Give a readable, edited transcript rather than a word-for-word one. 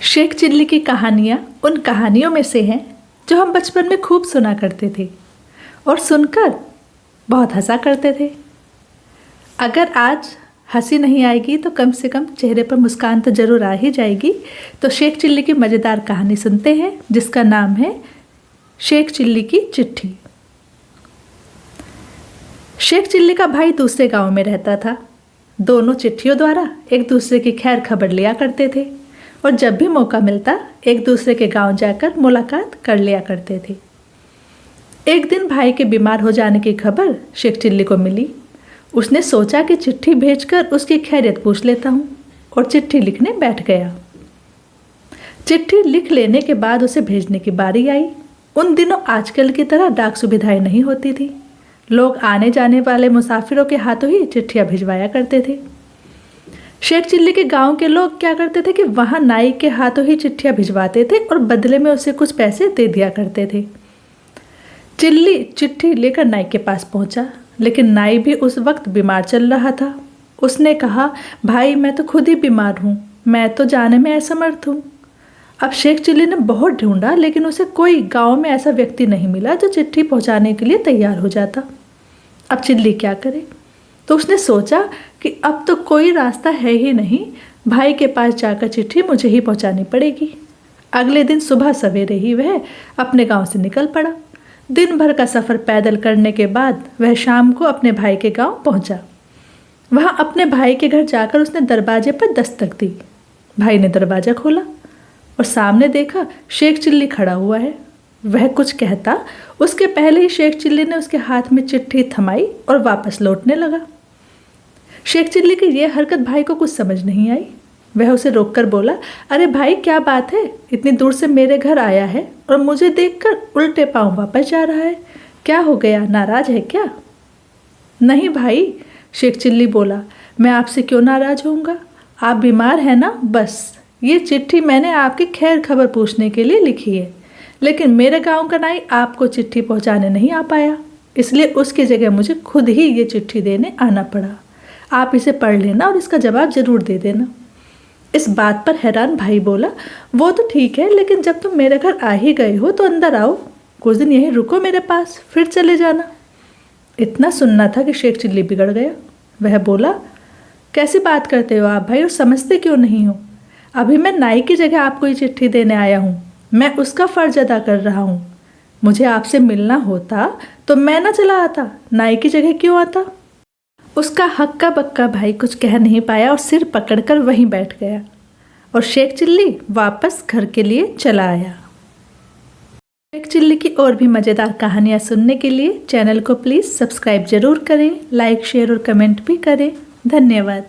Sheikh chilli की कहानियाँ उन कहानियों में से हैं जो हम बचपन में खूब सुना करते थे और सुनकर बहुत हंसा करते थे। अगर आज हंसी नहीं आएगी तो कम से कम चेहरे पर मुस्कान तो ज़रूर आ ही जाएगी। तो शेख चिल्ली की मज़ेदार कहानी सुनते हैं जिसका नाम है शेख चिल्ली की चिट्ठी। शेख चिल्ली का भाई दूसरे गांव में रहता था। दोनों चिट्ठियों द्वारा एक दूसरे की खैर खबर लिया करते थे और जब भी मौका मिलता एक दूसरे के गांव जाकर मुलाकात कर लिया करते थे। एक दिन भाई के बीमार हो जाने की खबर शेख चिल्ली को मिली। उसने सोचा कि चिट्ठी भेजकर उसकी खैरियत पूछ लेता हूँ और चिट्ठी लिखने बैठ गया। चिट्ठी लिख लेने के बाद उसे भेजने की बारी आई। उन दिनों आजकल की तरह डाक सुविधाएं नहीं होती थी। लोग आने जाने वाले मुसाफिरों के हाथों ही चिट्ठियाँ भिजवाया करते थे। शेख चिल्ली के गांव के लोग क्या करते थे कि वहाँ नाई के हाथों ही चिट्ठियाँ भिजवाते थे और बदले में उसे कुछ पैसे दे दिया करते थे। चिल्ली चिट्ठी लेकर नाई के पास पहुँचा, लेकिन नाई भी उस वक्त बीमार चल रहा था। उसने कहा, भाई मैं तो खुद ही बीमार हूँ, मैं तो जाने में असमर्थ हूँ। अब शेख चिल्ली ने बहुत ढूंढा लेकिन उसे कोई गांव में ऐसा व्यक्ति नहीं मिला जो चिट्ठी पहुँचाने के लिए तैयार हो जाता। अब चिल्ली क्या करे? तो उसने सोचा कि अब तो कोई रास्ता है ही नहीं, भाई के पास जाकर चिट्ठी मुझे ही पहुंचानी पड़ेगी। अगले दिन सुबह सवेरे ही वह अपने गांव से निकल पड़ा। दिन भर का सफ़र पैदल करने के बाद वह शाम को अपने भाई के गांव पहुंचा। वहां अपने भाई के घर जाकर उसने दरवाजे पर दस्तक दी। भाई ने दरवाज़ा खोला और सामने देखा शेख चिल्ली खड़ा हुआ है। वह कुछ कहता उसके पहले ही शेख चिल्ली ने उसके हाथ में चिट्ठी थमाई और वापस लौटने लगा। शेख चिल्ली की यह हरकत भाई को कुछ समझ नहीं आई। वह उसे रोककर बोला, अरे भाई क्या बात है, इतनी दूर से मेरे घर आया है और मुझे देखकर उल्टे पांव वापस जा रहा है, क्या हो गया, नाराज है क्या? नहीं भाई, शेख चिल्ली बोला, मैं आपसे क्यों नाराज होऊंगा, आप बीमार हैं ना, बस ये चिट्ठी मैंने आपकी खैर खबर पूछने के लिए लिखी है, लेकिन मेरे गाँव का नाई आपको चिट्ठी पहुँचाने नहीं आ पाया, इसलिए उसकी जगह मुझे खुद ही ये चिट्ठी देने आना पड़ा। आप इसे पढ़ लेना और इसका जवाब ज़रूर दे देना। इस बात पर हैरान भाई बोला, वो तो ठीक है, लेकिन जब तुम मेरे घर आ ही गए हो तो अंदर आओ, कुछ दिन यहीं रुको मेरे पास, फिर चले जाना। इतना सुनना था कि शेख चिल्ली बिगड़ गया। वह बोला, कैसी बात करते हो आप भाई और समझते क्यों नहीं हो? अभी मैं नाई की जगह आपको ये चिट्ठी देने आया हूँ, मैं उसका फ़र्ज अदा कर रहा हूँ। मुझे आपसे मिलना होता तो मैं ना चला आता, नाई की जगह क्यों आता? उसका हक्का बक्का भाई कुछ कह नहीं पाया और सिर पकड़कर वहीं बैठ गया और शेख चिल्ली वापस घर के लिए चला आया। शेख चिल्ली की और भी मज़ेदार कहानियाँ सुनने के लिए चैनल को प्लीज़ सब्सक्राइब ज़रूर करें, लाइक शेयर और कमेंट भी करें। धन्यवाद।